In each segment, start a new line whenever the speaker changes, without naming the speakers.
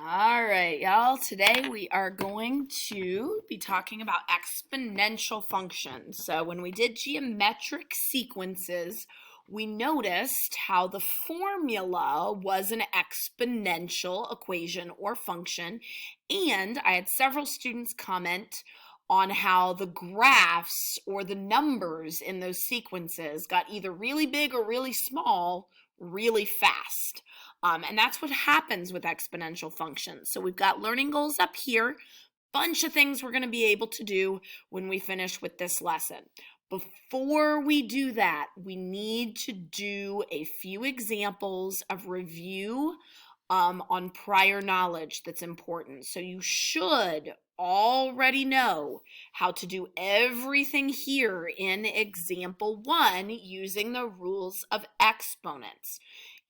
All right, y'all. Today we are going to be talking about exponential functions. So when we did geometric sequences, we noticed how the formula was an exponential equation or function, and I had several students comment on how the graphs or the numbers in those sequences got either really big or really small really fast. And that's what happens with exponential functions. So we've got learning goals up here, bunch of things we're going to be able to do when we finish with this lesson. Before we do that, we need to do a few examples of review on prior knowledge that's important. So you should already know how to do everything here in example 1 using the rules of exponents.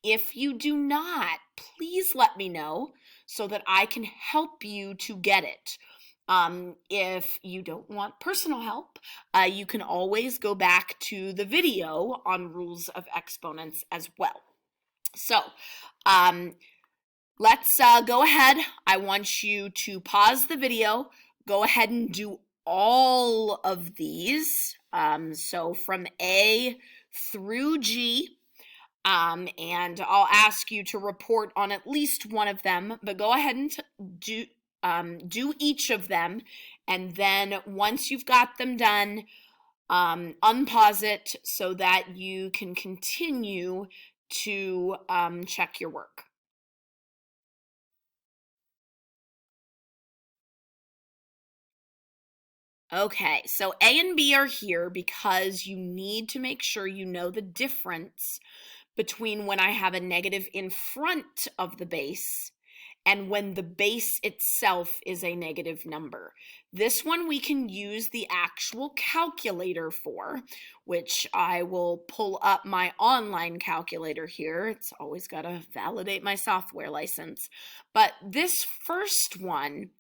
If you do not, please let me know so that I can help you to get it. If you don't want personal help, you can always go back to the video on rules of exponents as well. So let's go ahead. I want you to pause the video, go ahead and do all of these. So from A through G. And I'll ask you to report on at least one of them, but go ahead and do each of them, and then once you've got them done, unpause it so that you can continue to check your work. Okay, so A and B are here because you need to make sure you know the difference between when I have a negative in front of the base and when the base itself is a negative number. This one we can use the actual calculator for, which I will pull up my online calculator here. It's always got to validate my software license. But this first one,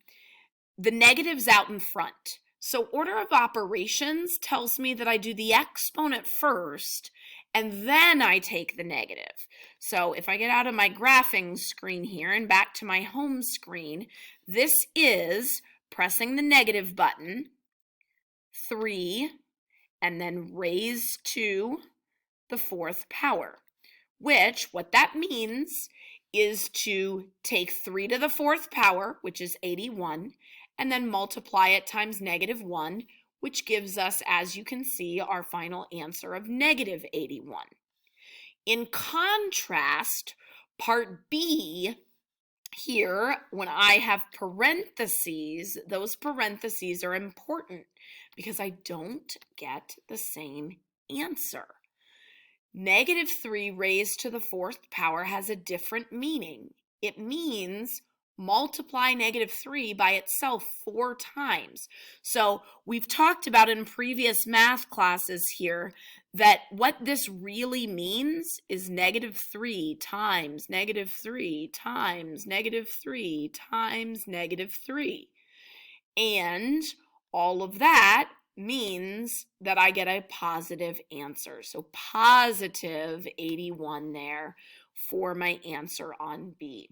the negative's out in front. So order of operations tells me that I do the exponent first, and then I take the negative. So if I get out of my graphing screen here and back to my home screen, this is pressing the negative button, 3, and then raise to the 4th power, which what that means is to take 3 to the 4th power, which is 81, and then multiply it times -1, which gives us, as you can see, our final answer of -81. In contrast, part B here, when I have parentheses, those parentheses are important because I don't get the same answer. -3 raised to the 4th power has a different meaning. It means multiply -3 by itself 4 times. So we've talked about in previous math classes here that what this really means is -3 times -3 times -3 times -3. And all of that means that I get a positive answer. So positive 81 there for my answer on B.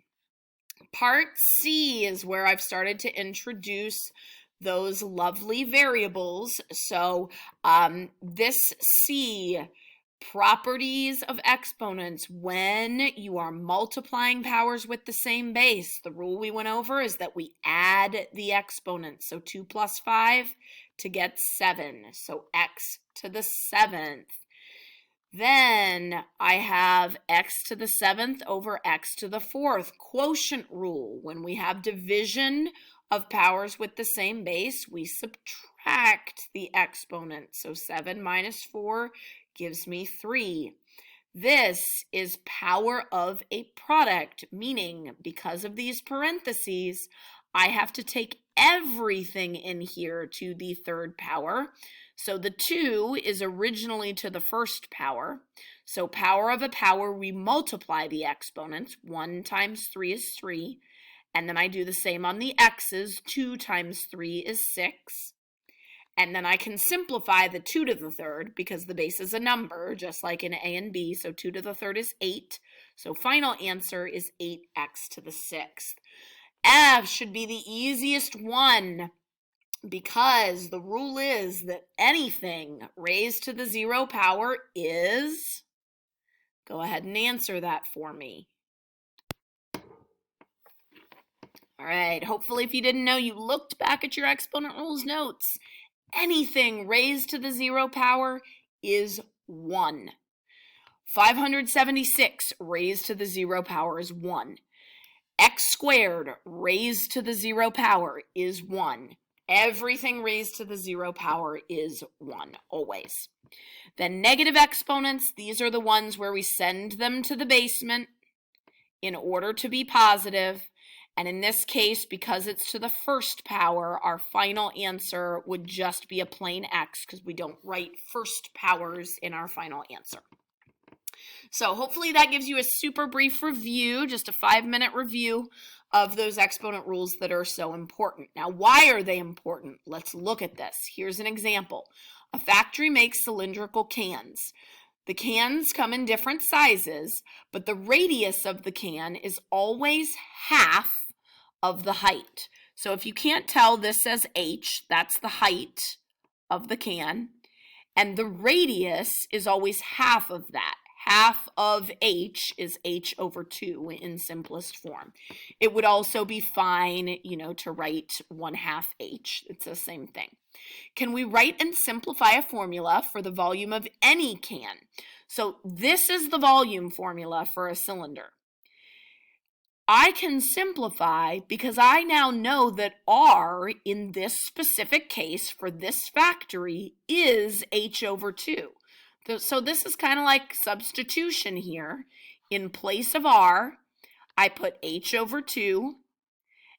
Part C is where I've started to introduce those lovely variables. So this C, properties of exponents when you are multiplying powers with the same base. The rule we went over is that we add the exponents. So 2 plus 5 to get 7. So x to the 7th. Then I have x to the 7th over x to the 4th. Quotient rule. When we have division of powers with the same base, we subtract the exponent. So 7 minus 4 gives me 3. This is power of a product, meaning because of these parentheses, I have to take everything in here to the 3rd power. So the 2 is originally to the 1st power. So power of a power, we multiply the exponents. 1 times 3 is 3. And then I do the same on the x's. 2 times 3 is 6. And then I can simplify the 2 to the 3rd because the base is a number, just like in A and B. So 2 to the 3rd is 8. So final answer is 8x to the 6th. F should be the easiest one because the rule is that anything raised to the 0 power is, go ahead and answer that for me. All right, hopefully if you didn't know, you looked back at your Exponent Rules notes. Anything raised to the 0 power is 1. 576 raised to the 0 power is 1. X squared raised to the 0 power is 1. Everything raised to the 0 power is 1, always. Then negative exponents, these are the ones where we send them to the basement in order to be positive. And in this case, because it's to the first power, our final answer would just be a plain X because we don't write first powers in our final answer. So hopefully that gives you a super brief review, just a 5-minute review of those exponent rules that are so important. Now, why are they important? Let's look at this. Here's an example. A factory makes cylindrical cans. The cans come in different sizes, but the radius of the can is always half of the height. So if you can't tell, this says H, that's the height of the can, and the radius is always half of that. Half of H is H over 2 in simplest form. It would also be fine, to write 1/2 H. It's the same thing. Can we write and simplify a formula for the volume of any can? So this is the volume formula for a cylinder. I can simplify because I now know that R in this specific case for this factory is H over 2. So this is kind of like substitution here. In place of R, I put H over 2,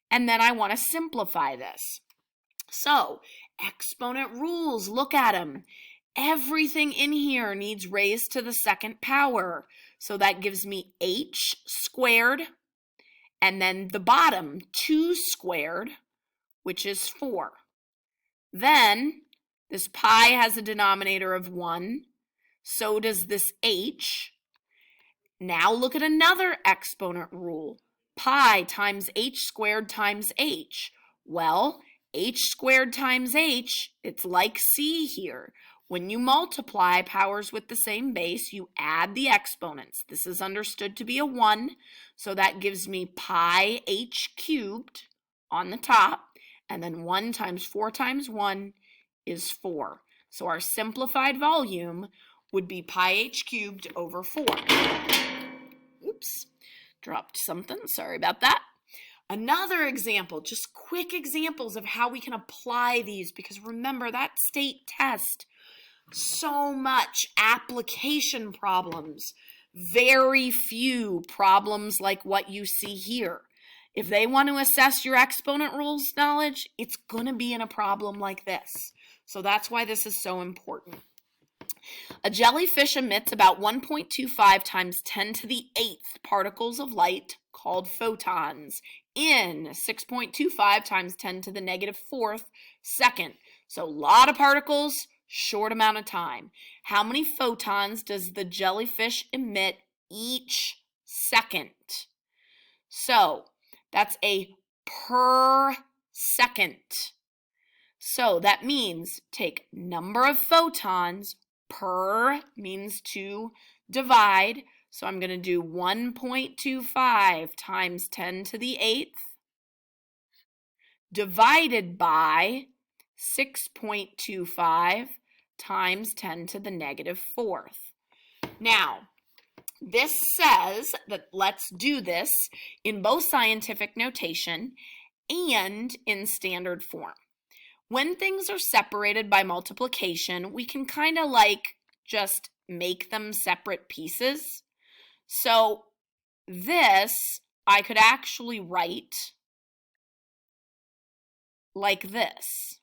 and then I want to simplify this. So exponent rules, look at them. Everything in here needs raised to the second power. So that gives me H squared, and then the bottom, 2 squared, which is 4. Then this pi has a denominator of 1. So does this H. Now look at another exponent rule. Pi times H squared times H. Well, H squared times H, it's like C here. When you multiply powers with the same base, you add the exponents. This is understood to be a 1, so that gives me pi H cubed on the top, and then 1 times 4 times 1 is 4. So our simplified volume would be pi H cubed over 4. Oops, dropped something, sorry about that. Another example, just quick examples of how we can apply these, because remember that state test, so much application problems, very few problems like what you see here. If they want to assess your exponent rules knowledge, it's going to be in a problem like this. So that's why this is so important. A jellyfish emits about 1.25 times 10 to the 8th particles of light, called photons, in 6.25 times 10 to the negative 4th second. So a lot of particles, short amount of time. How many photons does the jellyfish emit each second? So that's a per second. So that means take number of photons, per means to divide. So I'm going to do 1.25 times 10 to the 8th divided by 6.25 times 10 to the negative 4th. Now, this says that let's do this in both scientific notation and in standard form. When things are separated by multiplication, we can kind of like just make them separate pieces. So this I could actually write like this.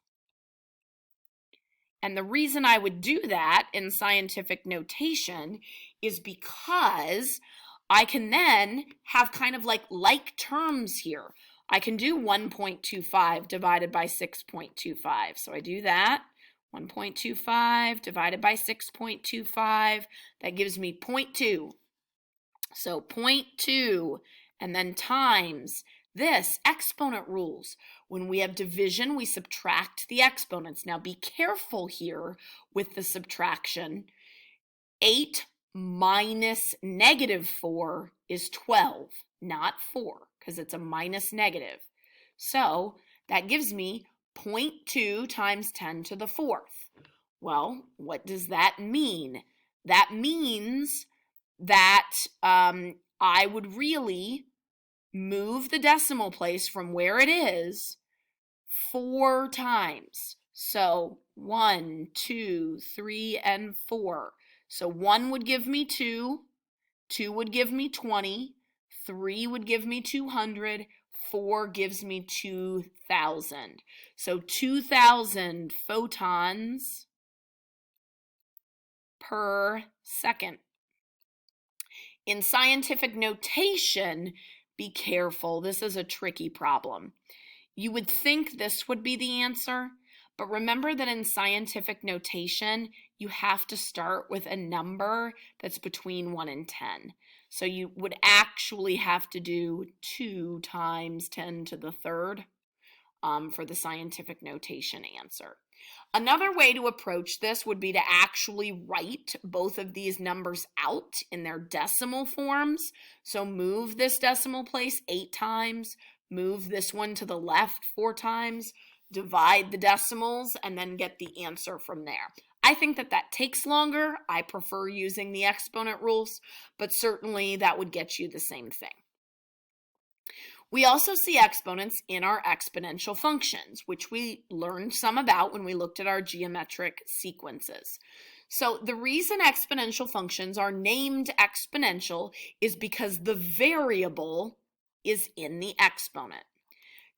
And the reason I would do that in scientific notation is because I can then have kind of like terms here. I can do 1.25 divided by 6.25. So I do that. 1.25 divided by 6.25. That gives me 0.2. So 0.2 and then times this, exponent rules. When we have division, we subtract the exponents. Now be careful here with the subtraction. 8 minus negative 4 is 12, not 4, because it's a minus negative. So that gives me 0.2 times 10 to the 4th. Well, what does that mean? That means that I would really move the decimal place from where it is 4 times. So 1, 2, 3, and 4. So 1 would give me 2, 2 would give me 20, 3 would give me 200, 4 gives me 2,000. So 2,000 photons per second. In scientific notation, be careful. This is a tricky problem. You would think this would be the answer, but remember that in scientific notation, you have to start with a number that's between 1 and 10. So you would actually have to do 2 times 10 to the 3rd for the scientific notation answer. Another way to approach this would be to actually write both of these numbers out in their decimal forms. So move this decimal place 8 times, move this one to the left 4 times, divide the decimals, and then get the answer from there. I think that that takes longer. I prefer using the exponent rules, but certainly that would get you the same thing. We also see exponents in our exponential functions, which we learned some about when we looked at our geometric sequences. So the reason exponential functions are named exponential is because the variable is in the exponent.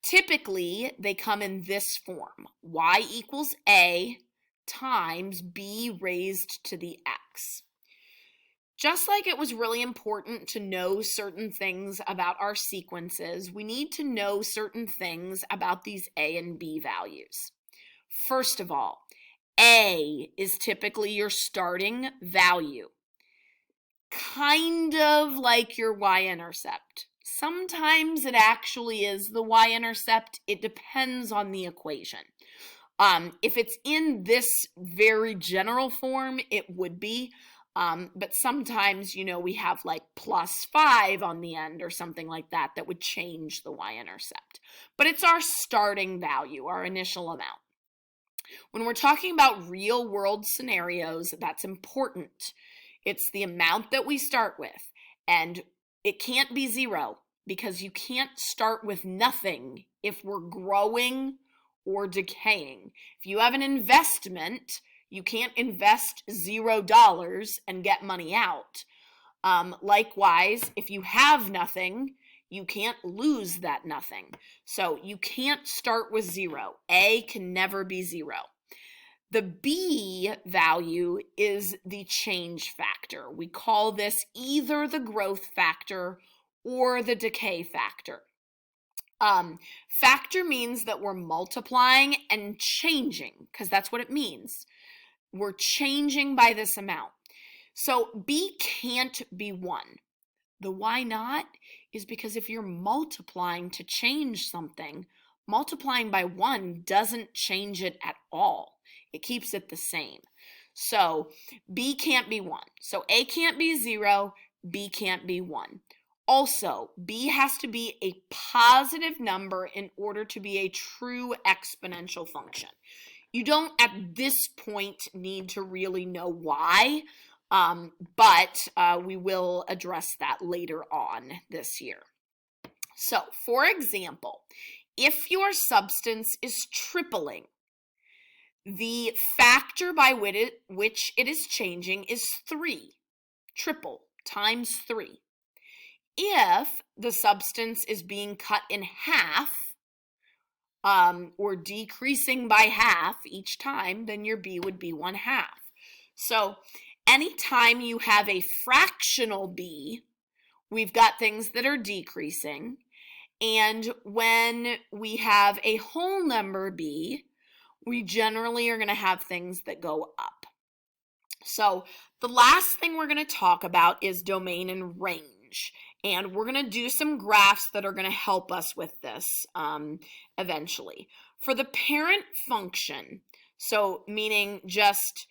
Typically, they come in this form: y equals a times b raised to the x. Just like it was really important to know certain things about our sequences, we need to know certain things about these a and b values. First of all, a is typically your starting value, kind of like your y-intercept. Sometimes it actually is the y-intercept. It depends on the equation. If it's in this very general form, it would be. But sometimes, we have like +5 on the end or something like that that would change the y-intercept. But it's our starting value, our initial amount. When we're talking about real world scenarios, that's important. It's the amount that we start with, and it can't be 0 because you can't start with nothing if we're growing or decaying. If you have an investment, you can't invest $0 and get money out. Likewise, if you have nothing, you can't lose that nothing. So you can't start with 0. A can never be 0. The B value is the change factor. We call this either the growth factor or the decay factor. Factor means that we're multiplying and changing, because that's what it means. We're changing by this amount. So B can't be 1. The why not is because if you're multiplying to change something, multiplying by 1 doesn't change it at all. It keeps it the same. So B can't be 1. So A can't be 0, B can't be 1. Also, B has to be a positive number in order to be a true exponential function. You don't at this point need to really know why, but we will address that later on this year. So, for example, if your substance is tripling, the factor by which it is changing is 3. Triple times 3. If the substance is being cut in half, or decreasing by half each time, then your B would be 1/2. So anytime you have a fractional B, we've got things that are decreasing. And when we have a whole number B, we generally are going to have things that go up. So the last thing we're going to talk about is domain and range. range. And we're going to do some graphs that are going to help us with this eventually. For the parent function, so meaning just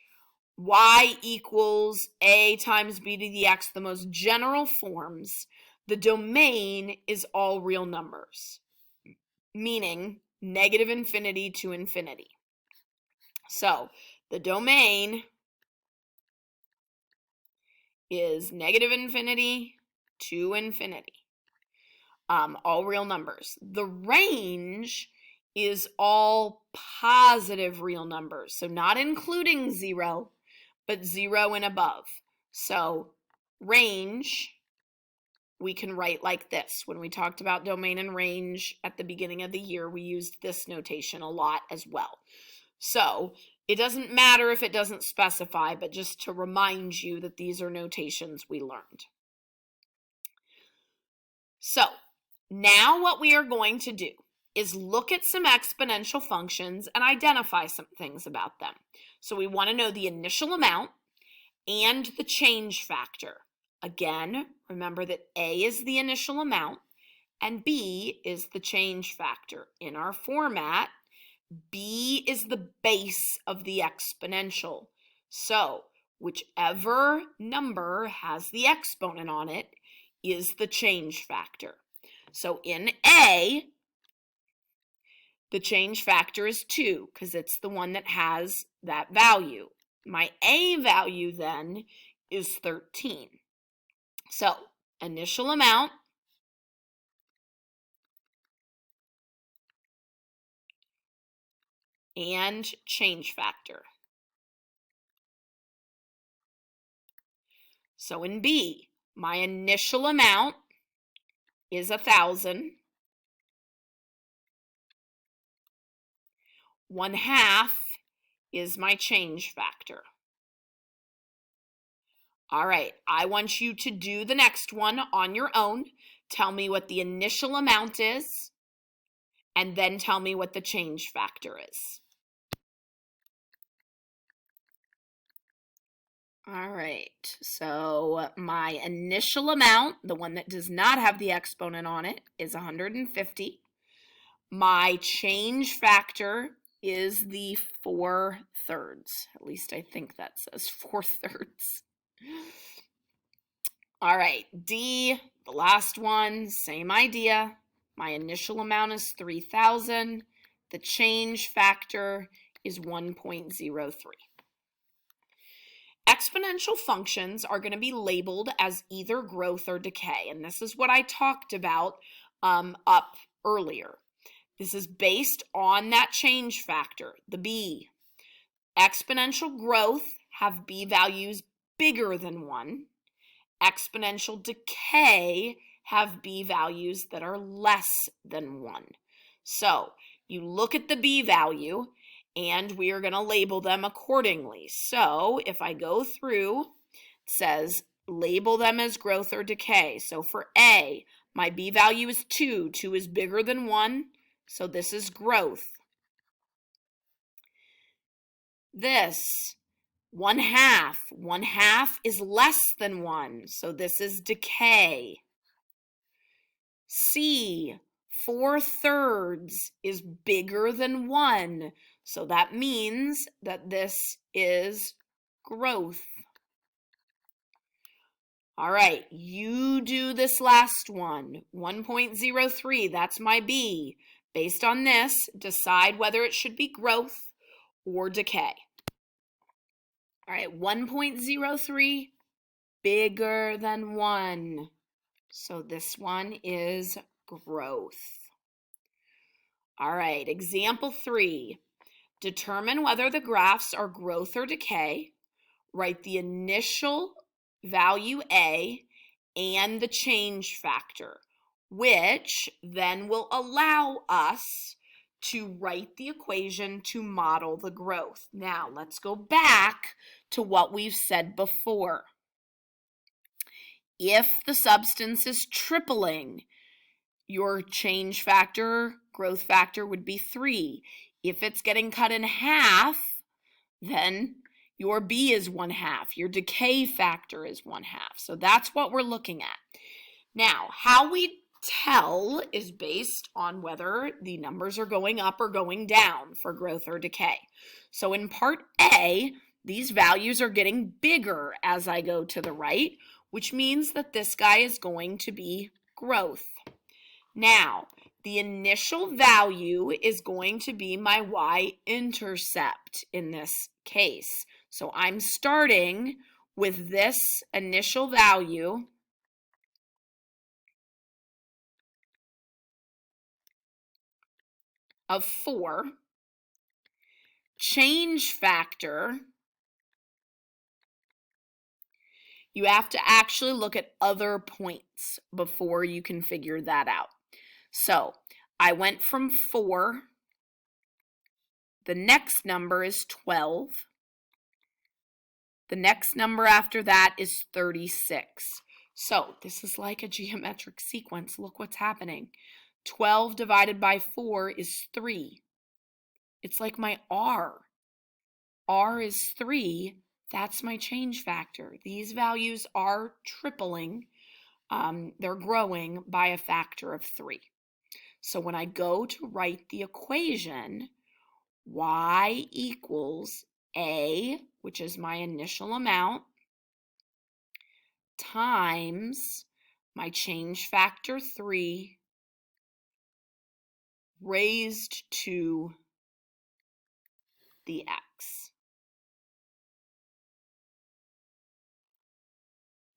y equals a times b to the x, the most general forms, the domain is all real numbers, meaning negative infinity to infinity. So the domain is negative infinity to infinity, all real numbers. The range is all positive real numbers, so not including 0, but 0 and above. So range, we can write like this. When we talked about domain and range at the beginning of the year, we used this notation a lot as well. So it doesn't matter if it doesn't specify, but just to remind you that these are notations we learned. So now what we are going to do is look at some exponential functions and identify some things about them. So we want to know the initial amount and the change factor. Again, remember that A is the initial amount and B is the change factor. In our format, B is the base of the exponential. So whichever number has the exponent on it is the change factor. So in A, the change factor is 2 because it's the one that has that value. My A value then is 13. So initial amount and change factor. So in B, my initial amount is 1,000. 1/2 is my change factor. All right, I want you to do the next one on your own. Tell me what the initial amount is, and then tell me what the change factor is. All right, so my initial amount, the one that does not have the exponent on it, is 150. My change factor is the 4/3. At least I think that says 4/3. All right, D, the last one, same idea. My initial amount is 3,000. The change factor is 1.03. Exponential functions are going to be labeled as either growth or decay, and this is what I talked about up earlier. This is based on that change factor, the B. Exponential growth have B values bigger than 1. Exponential decay have B values that are less than 1. So you look at the B value, and we are going to label them accordingly. So if I go through, it says label them as growth or decay. So for A, my B value is 2. 2 is bigger than 1, so this is growth. This, 1/2. 1/2 is less than 1, so this is decay. C, 4/3 is bigger than 1, so that means that this is growth. All right, you do this last one, 1.03, that's my B. Based on this, decide whether it should be growth or decay. All right, 1.03, bigger than 1. So this one is growth. All right, example 3. Determine whether the graphs are growth or decay. Write the initial value A and the change factor, which then will allow us to write the equation to model the growth. Now, let's go back to what we've said before. If the substance is tripling, your change factor, growth factor would be 3. If it's getting cut in half, then your B is 1/2. Your decay factor is 1/2. So that's what we're looking at. Now, how we tell is based on whether the numbers are going up or going down for growth or decay. So in part A, these values are getting bigger as I go to the right, which means that this guy is going to be growth. Now, the initial value is going to be my y-intercept in this case. So I'm starting with this initial value of 4. Change factor, you have to actually look at other points before you can figure that out. So I went from 4, the next number is 12, the next number after that is 36. So this is like a geometric sequence. Look what's happening. 12 divided by 4 is 3. It's like my R. R is 3. That's my change factor. These values are tripling. They're growing by a factor of 3. So when I go to write the equation, y equals A, which is my initial amount, times my change factor 3 raised to the x.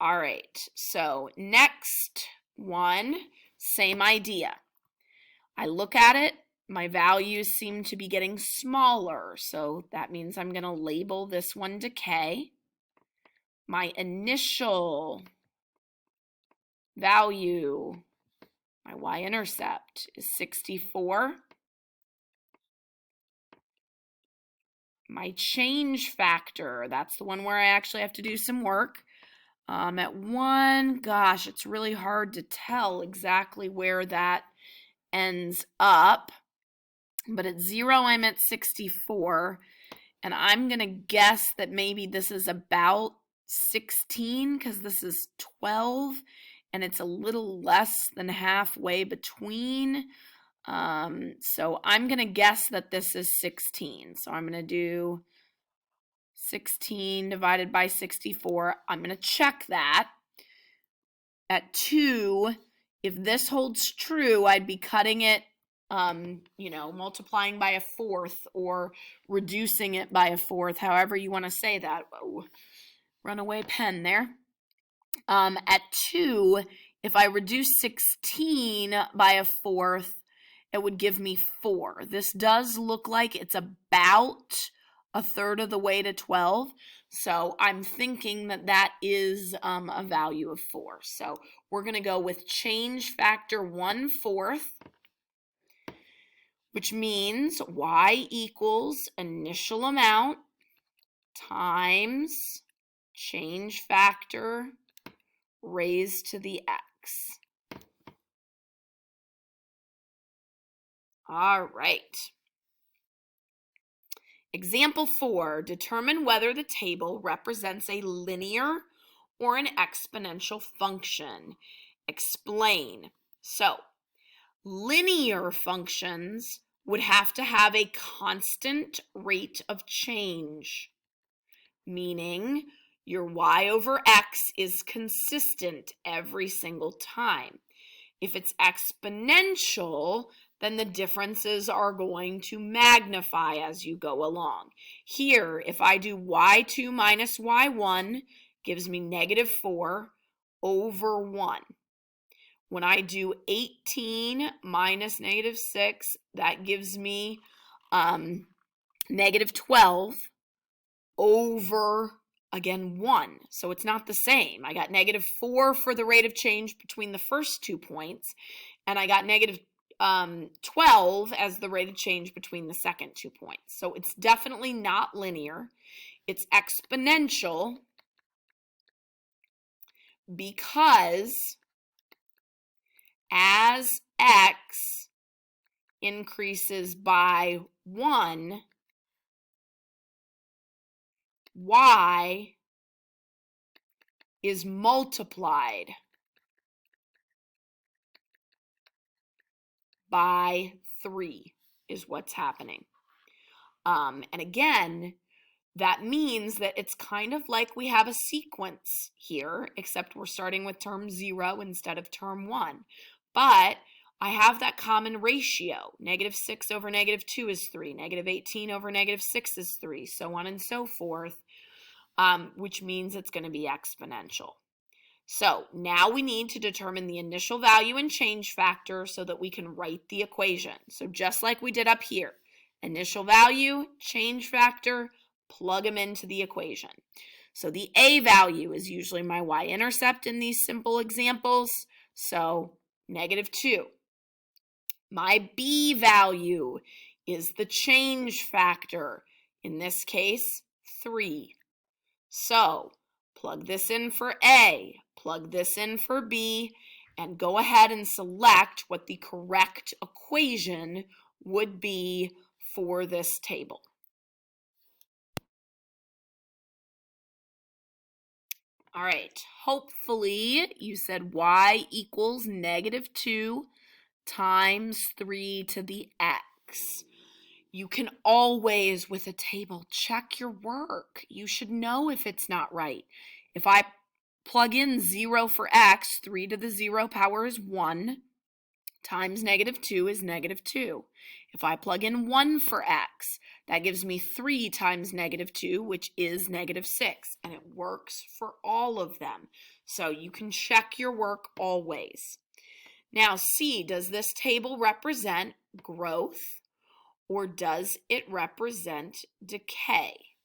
All right, so next one, same idea. I look at it, my values seem to be getting smaller, so that means I'm going to label this one decay. My initial value, my y-intercept, is 64. My change factor, that's the one where I actually have to do some work. At 1, gosh, it's really hard to tell exactly where that ends up. But at 0, I'm at 64. And I'm going to guess that maybe this is about 16 because this is 12. And it's a little less than halfway between. So I'm going to guess that this is 16. So I'm going to do 16 divided by 64. I'm going to check that. At 2, if this holds true, I'd be cutting it, multiplying by a fourth or reducing it by a fourth, however you want to say that. Whoa, runaway pen there. At 2, if I reduce 16 by a fourth, it would give me 4. This does look like it's about a third of the way to 12. So I'm thinking that that is a value of 4. So we're going to go with change factor 1/4, which means y equals initial amount times change factor raised to the x. All right. Example 4, determine whether the table represents a linear or an exponential function. Explain. So, linear functions would have to have a constant rate of change, meaning your y over x is consistent every single time. If it's exponential, then the differences are going to magnify as you go along. Here, if I do y2 minus y1, gives me -4 over 1. When I do 18 minus -6, that gives me -12 over, again, 1. So it's not the same. I got -4 for the rate of change between the first 2 points, and I got -12 as the rate of change between the second 2 points. So it's definitely not linear. It's exponential because as x increases by 1, y is multiplied by 3 is what's happening. And again, that means that it's kind of like we have a sequence here, except we're starting with term 0 instead of term 1. But I have that common ratio. -6 over -2 is 3. -18 over -6 is 3, so on and so forth, which means it's going to be exponential. So now we need to determine the initial value and change factor so that we can write the equation. So just like we did up here, initial value, change factor, plug them into the equation. So the A value is usually my y-intercept in these simple examples, so -2. My B value is the change factor, in this case, 3. So plug this in for A, plug this in for B, and go ahead and select what the correct equation would be for this table. All right, hopefully you said y equals -2 times 3 to the x. You can always, with a table, check your work. You should know if it's not right. If I plug in 0 for x, 3 to the 0 power is 1, times -2 is -2. If I plug in 1 for x, that gives me 3 times -2, which is -6, and it works for all of them. So you can check your work always. Now, C, does this table represent growth, or does it represent decay?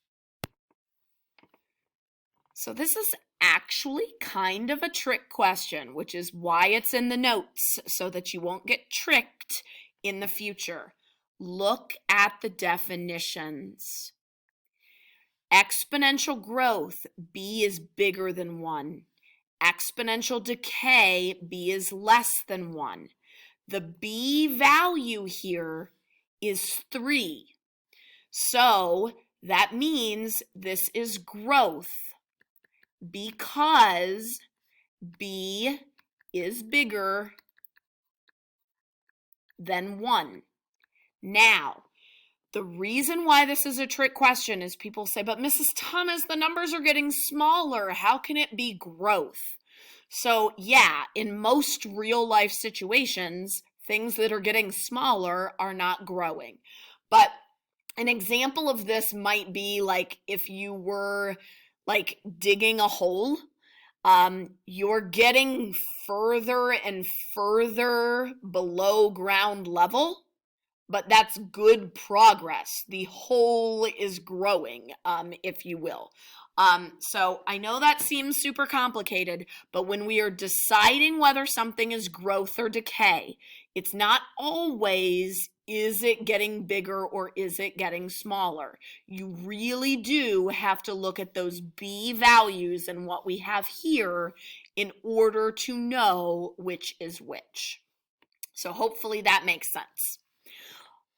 So this is actually kind of a trick question, which is why it's in the notes, so that you won't get tricked in the future. Look at the definitions. Exponential growth, B is bigger than 1. Exponential decay, B is less than 1. The B value here is 3. So that means this is growth because B is bigger than 1. Now, the reason why this is a trick question is people say, but Mrs. Thomas, the numbers are getting smaller. How can it be growth? So yeah, in most real life situations, things that are getting smaller are not growing. But an example of this might be like if you were like digging a hole, you're getting further and further below ground level, but that's good progress. The hole is growing, if you will. So I know that seems super complicated, but when we are deciding whether something is growth or decay, it's not always, is it getting bigger or is it getting smaller? You really do have to look at those B values and what we have here in order to know which is which. So hopefully that makes sense.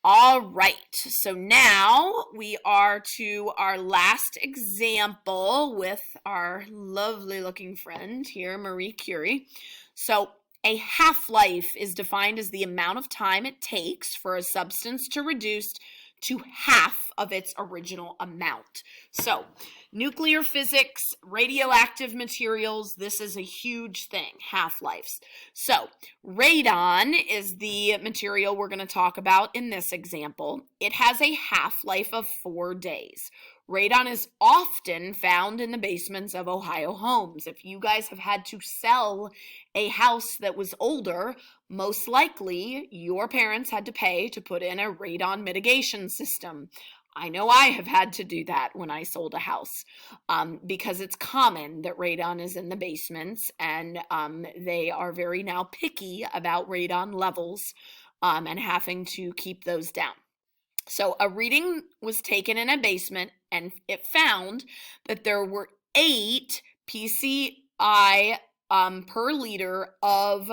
All right, so now we are to our last example with our lovely looking friend here, Marie Curie. So a half-life is defined as the amount of time it takes for a substance to reduce to half of its original amount. So nuclear physics, radioactive materials, this is a huge thing, half-lives. So radon is the material we're going to talk about in this example. It has a half-life of 4 days. Radon is often found in the basements of Ohio homes. If you guys have had to sell a house that was older, most likely your parents had to pay to put in a radon mitigation system. I know I have had to do that when I sold a house because it's common that radon is in the basements, and they are very now picky about radon levels and having to keep those down. So a reading was taken in a basement, and it found that there were 8 pci per liter of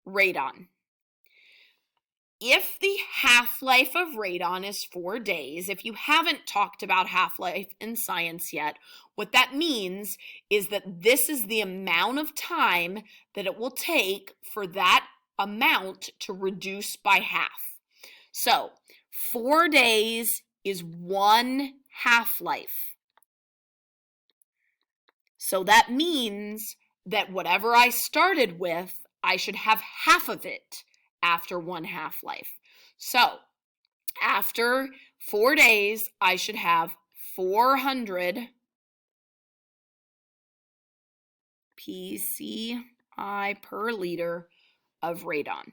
radon. If the half-life of radon is 4 days, if you haven't talked about half-life in science yet, what that means is that this is the amount of time that it will take for that amount to reduce by half. So 4 days is 1 half-life. So that means that whatever I started with, I should have half of it after 1 half-life. So after 4 days, I should have 400 PCI per liter of radon.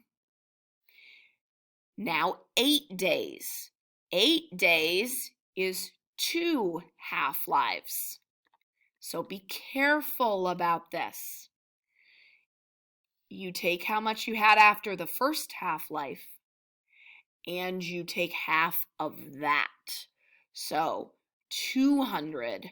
Now 8 days. 8 days is 2 half-lives. So be careful about this. You take how much you had after the first half-life, and you take half of that. So 200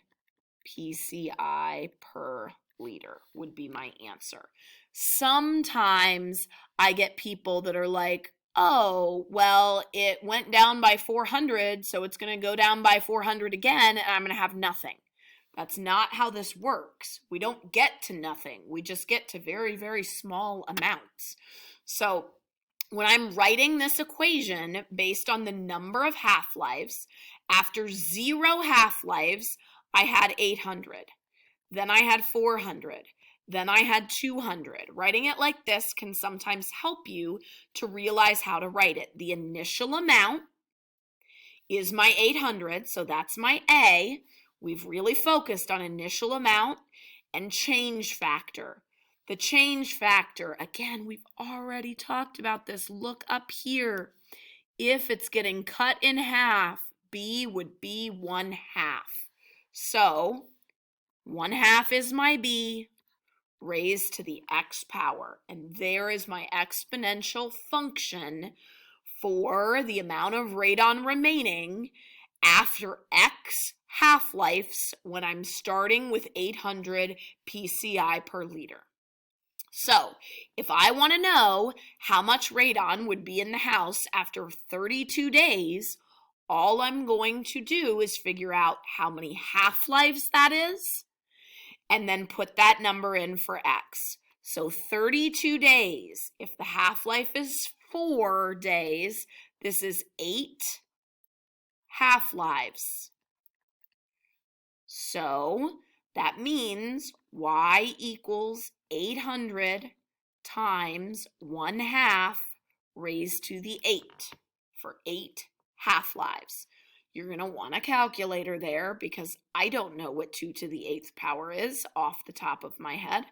PCI per liter would be my answer. Sometimes I get people that are like, oh, well, it went down by 400, so it's going to go down by 400 again, and I'm going to have nothing. That's not how this works. We don't get to nothing. We just get to very, very small amounts. So when I'm writing this equation based on the number of half-lives, after 0 half-lives, I had 800. Then I had 400. Then I had 200. Writing it like this can sometimes help you to realize how to write it. The initial amount is my 800, so that's my A. We've really focused on initial amount and change factor. The change factor, again, we've already talked about this. Look up here. If it's getting cut in half, B would be 1/2. So 1/2 is my B raised to the x power. And there is my exponential function for the amount of radon remaining after x half-lives when I'm starting with 800 PCI per liter. So if I want to know how much radon would be in the house after 32 days, all I'm going to do is figure out how many half-lives that is, and then put that number in for x. So 32 days, if the half-life is 4 days, this is 8 half-lives. So that means y equals 800 times 1/2 raised to the 8 for 8 half-lives. You're going to want a calculator there because I don't know what 2 to the 8th power is off the top of my head.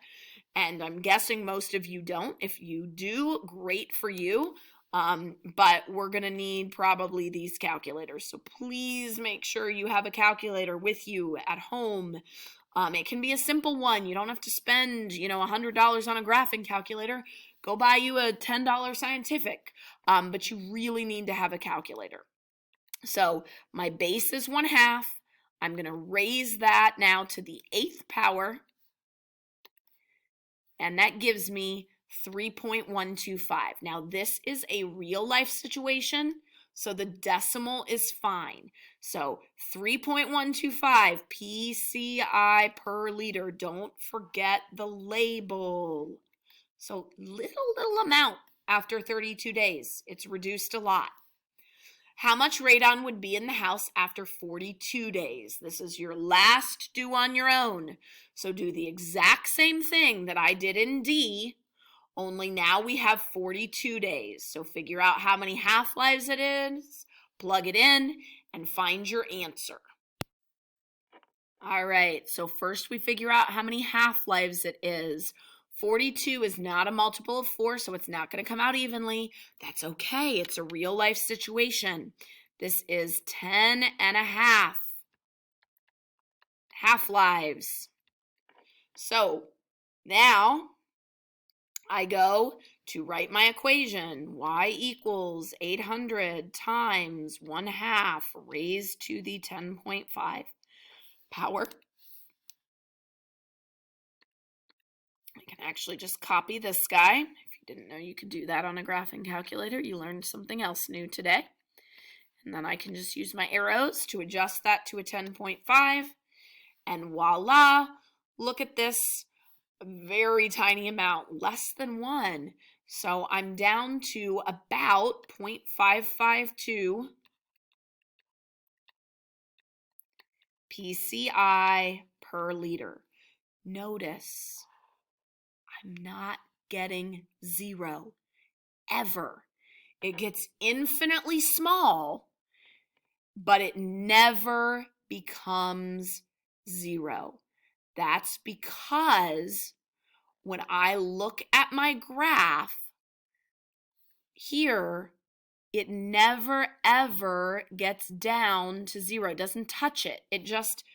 And I'm guessing most of you don't. If you do, great for you. But we're going to need probably these calculators. So please make sure you have a calculator with you at home. It can be a simple one. You don't have to spend, $100 on a graphing calculator. Go buy you a $10 scientific. But you really need to have a calculator. So my base is 1/2. I'm going to raise that now to the 8th power. And that gives me 3.125. Now this is a real life situation, so the decimal is fine. So 3.125 PCI per liter. Don't forget the label. So little amount after 32 days. It's reduced a lot. How much radon would be in the house after 42 days? This is your last due on your own. So do the exact same thing that I did in D, only now we have 42 days. So figure out how many half-lives it is, plug it in, and find your answer. All right, so first we figure out how many half-lives it is. 42 is not a multiple of 4, so it's not going to come out evenly. That's okay. It's a real life situation. This is 10.5 half-lives. So now I go to write my equation. Y equals 800 times 1/2 raised to the 10.5 power. I can actually just copy this guy. If you didn't know you could do that on a graphing calculator, you learned something else new today. And then I can just use my arrows to adjust that to a 10.5. And voila, look at this very tiny amount, less than 1. So I'm down to about 0.552 PCI per liter. Notice I'm not getting 0 ever. It gets infinitely small, but it never becomes 0. That's because when I look at my graph here, it never ever gets down to 0. It doesn't touch it. It just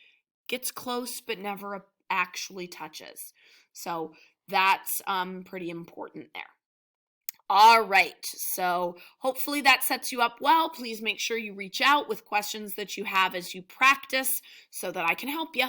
gets close but never actually touches. So that's pretty important there. All right, so hopefully that sets you up well. Please make sure you reach out with questions that you have as you practice so that I can help you.